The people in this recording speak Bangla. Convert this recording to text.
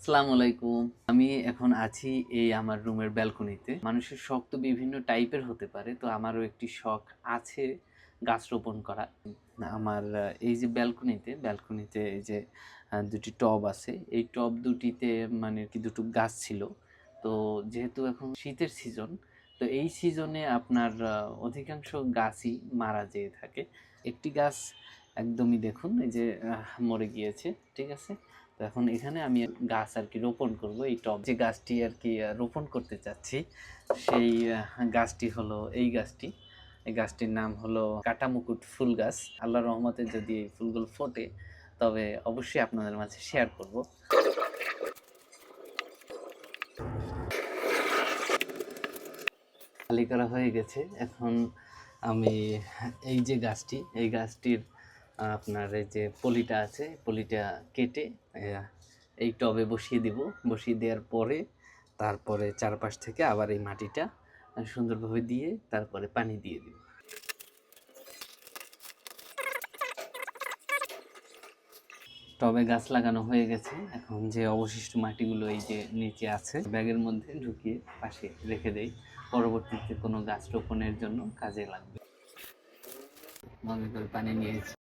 আসসালামু আলাইকুম। আমি এখন আছি এই আমার রুমের ব্যালকনিতে। মানুষের শখ তো বিভিন্ন টাইপের হতে পারে। তো আমারও একটি শখ আছে গাছ রোপণ করা। আমার এই যে ব্যালকনিতে এই যে ২ টি টব আছে। এই টব দুটিতে মানে কি ২ টো গাছ ছিল। তো যেহেতু এখন শীতের সিজন, তো এই সিজনে আপনার অধিকাংশ গাছই মারা যেয়ে থাকে। একটি গাছ একদমই দেখুন এই যে মরে গিয়েছে। ঠিক আছে? তো এখন এখানে আমি গাছ আর কি রোপণ করব। এই টব যে গাছটি আর কি রোপণ করতে চাচ্ছি, সেই গাছটি হলো এই গাছটি। এই গাছটির নাম হলো কাটামুকুট ফুল গাছ। আল্লাহর রহমতে যদি এই ফুলগুলো ফোটে, তবে অবশ্যই আপনাদের মাঝে শেয়ার করব। খালি করা হয়ে গেছে। এখন আমি এই যে গাছটি, এই গাছটির আপনার এই যে পলিটা আছে, পলিটা কেটে এই টবে বসিয়ে দিব। বসিয়ে দেওয়ার পরে তারপরে চারপাশ থেকে আবার এই মাটিটা সুন্দরভাবে দিয়ে তারপরে পানি দিয়ে দিব। টবে গাছ লাগানো হয়ে গেছে। এখন যে অবশিষ্ট মাটিগুলো এই যে নিচে আছে, ব্যাগের মধ্যে ঢুকিয়ে পাশে রেখে দেই। পরবর্তীতে কোনো গাছ রোপণের জন্য কাজে লাগবে। মনে করে পানি নিয়েছি।